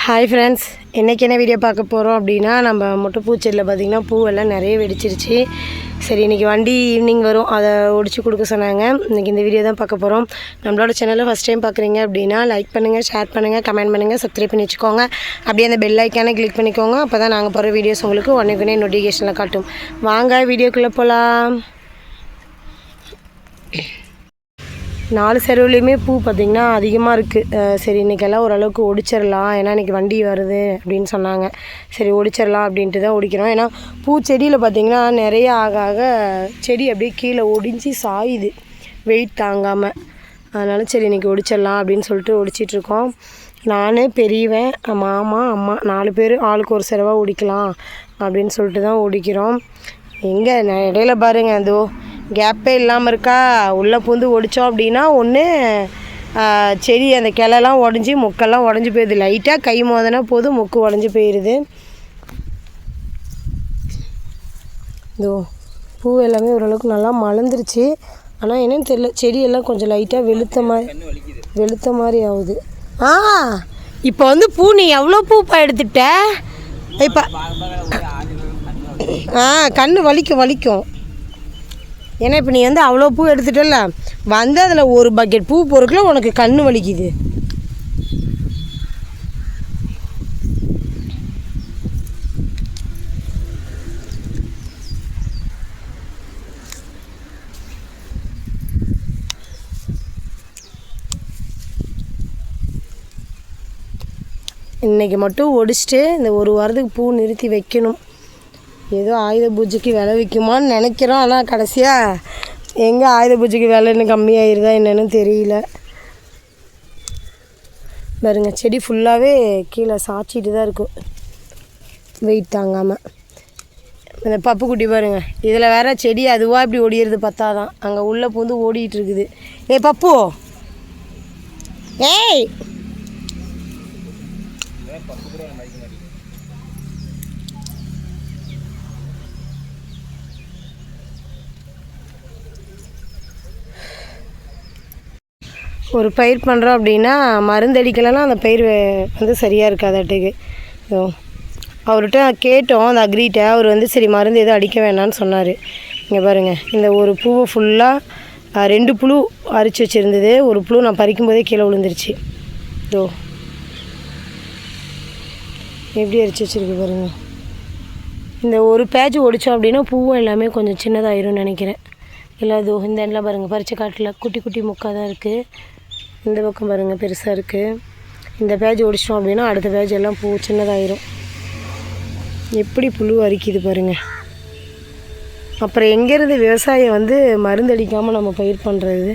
Hi friends, இன்றைக்கி என்ன video பார்க்க போகிறோம் அப்படின்னா, நம்ம முட்டைப்பூச்செடியில் பார்த்திங்கன்னா பூவெல்லாம் நிறைய வெடிச்சிருச்சு. சரி, இன்றைக்கி வண்டி ஈவினிங் வரும், அதை ஒடிச்சு கொடுக்க சொன்னாங்க. இன்றைக்கி இந்த வீடியோ தான் பார்க்க போகிறோம். நம்மளோட சேனலில் ஃபஸ்ட் டைம் பார்க்குறீங்க அப்படின்னா லைக் பண்ணுங்கள், ஷேர் பண்ணுங்கள், கமெண்ட் பண்ணுங்கள், சப்ஸ்கிரைப் பண்ணி வச்சுக்கோங்க. அப்படியே அந்த பெல் ஐக்கானை கிளிக் பண்ணிக்கோங்க. அப்போ தான் நாங்கள் போகிற வீடியோஸ் உங்களுக்கு உடனே நோட்டிஃபிகேஷனில் காட்டும். வாங்க வீடியோக்குள்ளே போகலாம். 4 செருவுலேயுமே பூ பார்த்திங்கன்னா அதிகமாக இருக்குது. சரி, இன்றைக்கெல்லாம் ஓரளவுக்கு ஒடிச்சிடலாம், ஏன்னா இன்றைக்கி வண்டி வருது அப்படின்னு சொன்னாங்க. சரி, ஒடிச்சிடலாம் அப்படின்ட்டு தான் ஒடிக்கிறோம். ஏன்னா பூச்செடியில் பார்த்திங்கன்னா நிறைய ஆக ஆக செடி அப்படியே கீழே ஒடிஞ்சு சாயுது, வெயிட் தாங்காமல். அதனால் சரி இன்றைக்கி ஒடிச்சிடலாம் அப்படின்னு சொல்லிட்டு ஒடிச்சிட்ருக்கோம். நான், பெரியவன், மாமா, அம்மா 4 பேர் ஆளுக்கு ஒரு செரவாக ஒடிக்கலாம் அப்படின்னு சொல்லிட்டு தான் ஒடிக்கிறோம். எங்கே இடையில பாருங்கள், அதோ கேப்பே இல்லாமல் இருக்கா, உள்ளே பூந்து ஒடித்தோம் அப்படின்னா ஒன்று செடி அந்த கிளைலாம் உடஞ்சி மொக்கெல்லாம் உடஞ்சி போயிடுது. லைட்டாக கை மோதனா போதும் மொக்கு உடஞ்சி போயிடுது. இதோ பூ எல்லாமே ஓரளவுக்கு நல்லா மலர்ந்துருச்சு. ஆனால் என்னன்னு தெரியல, செடியெல்லாம் கொஞ்சம் லைட்டாக வெளுத்த மாதிரி ஆகுது. இப்போ வந்து பூ நீ எவ்வளோ பூப்பா எடுத்துட்ட? இப்போ கண் வலிக்கும். ஏன்னா இப்போ நீ வந்து அவ்வளோ பூ எடுத்துட்டல, வந்து அதில் ஒரு பக்கெட் பூ பொறுக்கல உனக்கு கண் வலிக்குது. இன்றைக்கி மட்டும் ஒடிச்சிட்டு இந்த ஒரு வாரத்துக்கு பூ நிறுத்தி வைக்கணும். ஏதோ ஆயுத பூஜைக்கு விலை விற்குமான்னு நினைக்கிறோம். ஆனால் கடைசியாக எங்கே ஆயுத பூஜைக்கு விலை இன்னும் கம்மியாயிருதா என்னன்னு தெரியல. பாருங்க, செடி ஃபுல்லாகவே கீழே சாய்ச்சிட்டு தான் இருக்கும், வெயிட் தாங்காமல். இந்த பப்பு குட்டி பாருங்கள், இதில் வேறு செடி அதுவாக இப்படி ஓடிடுறது பத்தாதான், அங்கே உள்ளே பூந்து ஓடிட்டு இருக்குது. ஏய் பப்பு, ஏய் ஒரு பயிர் பண்ணுறோம் அப்படின்னா மருந்தடிக்கலைன்னா அந்த பயிர் வந்து சரியாக இருக்காதாட்டுக்கு. அவர்கிட்ட கேட்டோம், அந்த அக்ரிகிட்ட. அவர் வந்து சரி மருந்து எதுவும் அடிக்க வேணான்னு சொன்னார். இங்கே பாருங்கள், இந்த ஒரு பூவை ஃபுல்லாக 2 புழு அரிச்சு வச்சுருந்தது. ஒரு புழு நான் பறிக்கும்போதே கீழே விழுந்துருச்சு. இதோ எப்படி அரிச்சு வச்சுருக்கு பாருங்கள். இந்த ஒரு பேட்ச் ஒடித்தோம் அப்படின்னா பூவும் எல்லாமே கொஞ்சம் சின்னதாகிரும்னு நினைக்கிறேன். இல்லை அதோ இந்த எண்ணெய் பாருங்கள், பறித்த காட்டில் குட்டி குட்டி முக்காக தான் இருக்குது. இந்த பக்கம் பாருங்கள் பெருசாக இருக்குது. இந்த பேட்ச் ஒடிச்சிட்டோம் அப்படின்னா அடுத்த பேட்ச் எல்லாம் பூ சின்னதாகிரும். எப்படி புழு அரிக்குது பாருங்கள். அப்புறம் எங்கேருந்து விவசாயம் வந்து மருந்து அடிக்காமல் நம்ம பயிர் பண்ணுறது?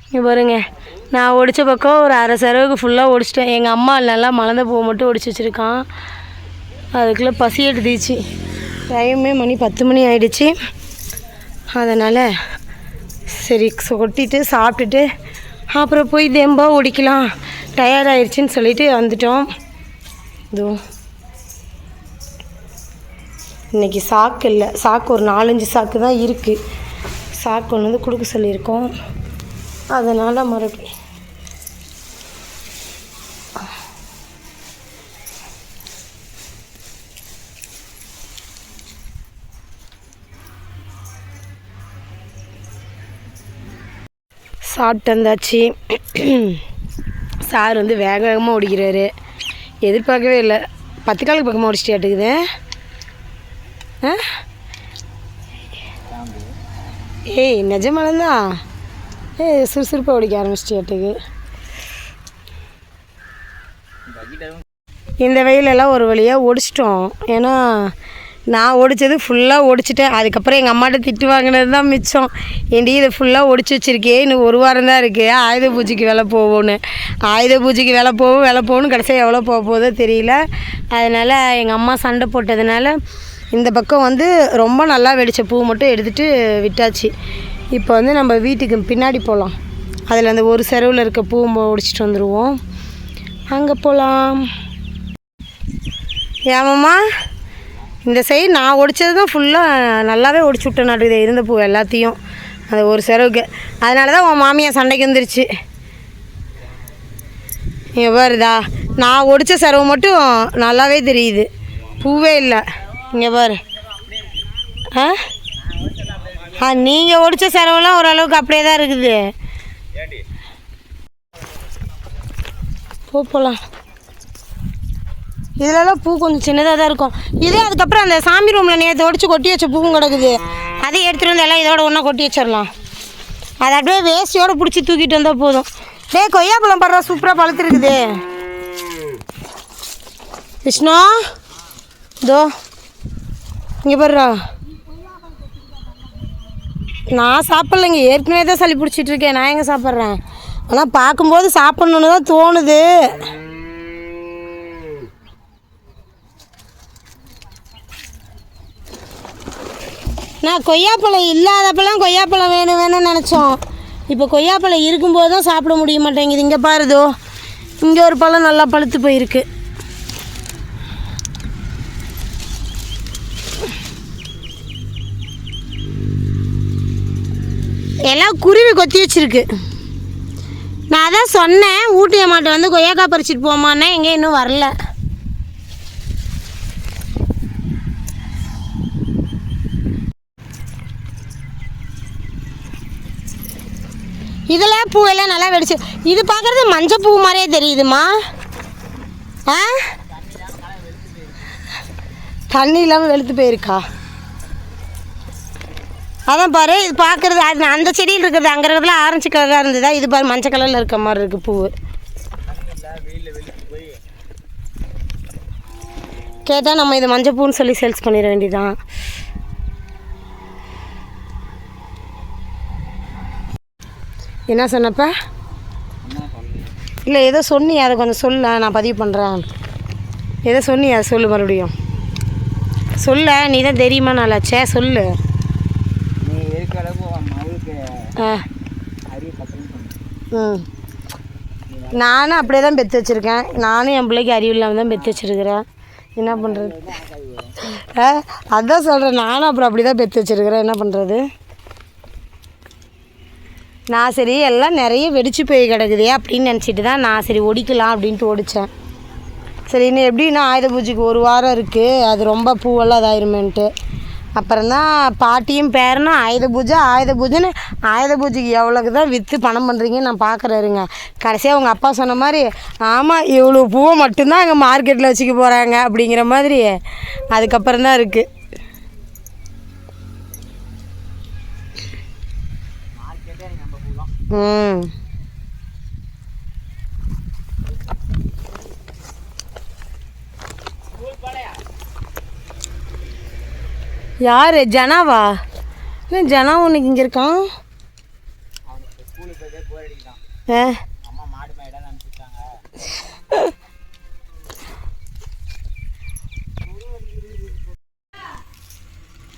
இங்கே பாருங்கள், நான் ஒடித்த பக்கம் ஒரு அரை செலவுக்கு ஃபுல்லாக ஒடிச்சிட்டேன். எங்கள் அம்மா நல்லா மலர்ந்த பூவை மட்டும் ஒடிச்சு வச்சுருக்கான். அதுக்குள்ளே பசி எடுத்துச்சு. டைமே மணி 10 மணி ஆகிடுச்சு. அதனால் சரி கொட்டிட்டு சாப்பிட்டுட்டு அப்புறம் போய் தெம்பா ஒடிக்கலாம், டயர்ட் ஆயிடுச்சின்னு சொல்லிட்டு வந்துட்டோம். இதோ இன்றைக்கி சாக்கு இல்லை, சாக்கு ஒரு 4-5 சாக்கு தான் இருக்குது. சாக்கு ஒன்று வந்து கொடுக்க சொல்லியிருக்கோம். அதனால் மறுபடியும் சாப்பிட்டு வந்தாச்சு. சார் வந்து வேக வேகமாக ஓடிக்கிறாரு. எதிர்பார்க்கவே இல்லை, 10 காலுக்கு பக்கமாக ஓடிச்சிட்டாட்டுக்குது. ஏய் நிஜமானதான், சுறுசுறுப்பாக ஓடிக்க ஆரம்பிச்சிட்டாட்டுக்கு. இந்த வெயிலெல்லாம் ஒரு வழியாக ஒடிச்சிட்டோம். ஏன்னா நான் ஒடித்தது ஃபுல்லாக ஒடிச்சிட்டேன். அதுக்கப்புறம் எங்கள் அம்மாட்ட திட்டு வாங்கினது தான் மிச்சம். ஏண்டி இதை ஃபுல்லாக ஒடிச்சு வச்சுருக்கே, இன்னும் ஒரு வாரம் தான் இருக்குது, ஆயுத பூஜைக்கு விலை போவோன்னு. ஆயுத பூஜைக்கு விலை போகணும்னு கடைசியாக எவ்வளோ போதோ தெரியல. அதனால் எங்கள் அம்மா சண்டை போட்டதுனால இந்த பக்கம் வந்து ரொம்ப நல்லா வெடித்த பூ மட்டும் எடுத்துகிட்டு விட்டாச்சு. இப்போ வந்து நம்ம வீட்டுக்கு பின்னாடி போகலாம். அதில் அந்த ஒரு செரவில் இருக்க பூ ஒடிச்சிட்டு வந்துடுவோம். அங்கே போகலாம். ஏமாம்மா, இந்த சைடு நான் ஒடித்தது தான் ஃபுல்லாக நல்லாவே ஒடிச்சு விட்டேன் நாட்டுக்கு இருந்த பூ எல்லாத்தையும், அந்த ஒரு செரவுக்கு. அதனால தான் உன் மாமியார் சண்டைக்கு வந்துருச்சு. இங்கே பாருதா, நான் ஒடிச்ச சரவு மட்டும் நல்லாவே தெரியுது, பூவே இல்லை. இங்கே பாரு. நீங்கள் ஒடிச்ச சரவெல்லாம் ஓரளவுக்கு அப்படியே தான் இருக்குது. போகலாம். இதிலலாம் பூ கொஞ்சம் சின்னதாக தான் இருக்கும். இதே அதுக்கப்புறம் அந்த சாமி ரூமில் நேற்று ஒடிச்சு கொட்டி வச்ச பூவும் கிடக்குது. அதை எடுத்துகிட்டு வந்து எல்லாம் இதோட ஒன்றா கொட்டி வச்சிடலாம். அதை அப்படியே வேஸ்டியோடு பிடிச்சி தூக்கிட்டு வந்தால் போதும். கொய்யாப்பழம் படுறா, சூப்பராக பழுத்துருக்குது. விஷ்ணு இதோ இங்கே படுறா. நான் சாப்பிட்லைங்க, ஏற்கனவே தான் சளி பிடிச்சிட்ருக்கேன். நான் எங்கே சாப்பிட்றேன்? ஆனால் பார்க்கும்போது சாப்பிட்ணுன்னு தான் தோணுது. நான் கொய்யாப்பழம் இல்லாதப்பெல்லாம் கொய்யாப்பழம் வேணும்னு நினச்சோம். இப்போ கொய்யாப்பழம் இருக்கும்போது தான் சாப்பிட முடிய மாட்டேங்குது. இங்கே பாருதோ, இங்கே ஒரு பழம் நல்லா பழுத்து போயிருக்கு. எல்லாம் குருவி கொத்தி வச்சிருக்கு. நான் அதான் சொன்னேன், ஊட்டி அம்மாட்ட வந்து கொய்யாக்காய் பறிச்சிட்டு போமான்னா எங்கே இன்னும் வரல. இதெல்லாம் பூவெல்லாம் நல்லா வெடிச்சு. இது பார்க்குறது மஞ்சள் பூ மாதிரியே தெரியுதுமா. தண்ணி இல்லாமல் வெளுத்து போயிருக்கா. அதான் பாரு, இது பார்க்குறது அது அந்த செடியில் இருக்கிறது அங்கே இருக்கிறதுல ஆரஞ்சு கலராக இருந்ததா, இது பாரு மஞ்சள் கலரில் இருக்க மாதிரி இருக்குது பூ. கேட்டால் நம்ம இது மஞ்சள் பூன்னு சொல்லி சேல்ஸ் பண்ணிட வேண்டியதான். என்ன சொன்னப்ப? இல்லை ஏதோ சொன்னி, அதை கொஞ்சம் சொல்ல, நான் பதிவு பண்ணுறேன். ஏதோ சொன்னி, அதை சொல்லு மறுபடியும் சொல்ல. நீ தான் தெரியுமா நாளாச்சே, சொல்லு. நானும் அப்படியே தான் பெற்று வச்சுருக்கேன். நானும் என் பிள்ளைக்கு அறிவு இல்லாமல் தான் பெற்று வச்சுருக்கிறேன். என்ன பண்ணுறது? அதான் சொல்கிறேன், நானும் அப்புறம் அப்படி தான் பெற்று வச்சுருக்கிறேன். என்ன பண்ணுறது? நான் சரி எல்லாம் நிறைய வெடிச்சு போய் கிடக்குதே அப்படின்னு நினச்சிட்டு தான் நான் சரி ஒடிக்கலாம் அப்படின்ட்டு ஒடித்தேன். சரி இன்னும் எப்படின்னா ஆயுத பூஜைக்கு ஒரு வாரம் இருக்குது, அது ரொம்ப பூவெல்லாம் இதாயிருமேன்ட்டு. அப்புறம்தான் பாட்டியும் பேரனும் ஆயுத பூஜைன்னு ஆயுத பூஜைக்கு எவ்வளோக்கு தான் விற்று பணம் பண்ணுறீங்கன்னு நான் பார்க்குறாருங்க. கடைசியாக அவங்க அப்பா சொன்ன மாதிரி, ஆமாம் இவ்வளோ பூவை மட்டும்தான் அங்கே மார்க்கெட்டில் வச்சுக்க போகிறாங்க அப்படிங்கிற மாதிரி அதுக்கப்புறம் தான் இருக்குது. யார்? ஜனாவா? என்ன ஜனா உனக்கு இங்கே இருக்கான்?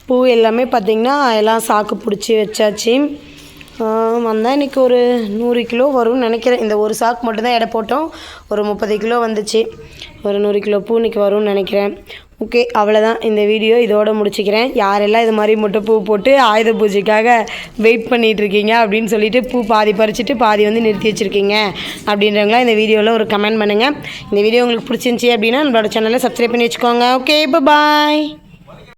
பூ எல்லாமே பார்த்திங்கன்னா எல்லாம் சாக்கு பிடிச்சி வச்சாச்சு. வந்தால் இன்றைக்கி ஒரு 100 கிலோ வரும்னு நினைக்கிறேன். இந்த ஒரு சாக்கு மட்டும்தான் எடை போட்டோம், ஒரு 30 கிலோ வந்துச்சு. ஒரு 100 கிலோ பூ இன்றைக்கி வரும்னு நினைக்கிறேன். ஓகே, அவ்வளோதான். இந்த வீடியோ இதோடு முடிச்சுக்கிறேன். யாரெல்லாம் இது மாதிரி மட்டும் பூ போட்டு ஆயுத பூஜைக்காக வெயிட் பண்ணிகிட்ருக்கீங்க அப்படின்னு சொல்லிட்டு பூ பாதி பறிச்சுட்டு பாதி வந்து நிறுத்தி வச்சுருக்கீங்க அப்படின்றவங்களாம் இந்த வீடியோவில் ஒரு கமெண்ட் பண்ணுங்கள். இந்த வீடியோ உங்களுக்கு பிடிச்சிருந்துச்சி அப்படின்னா நம்மளோட சேனலை சப்ஸ்கிரைப் பண்ணி வச்சுக்கோங்க. ஓகே, பாய்.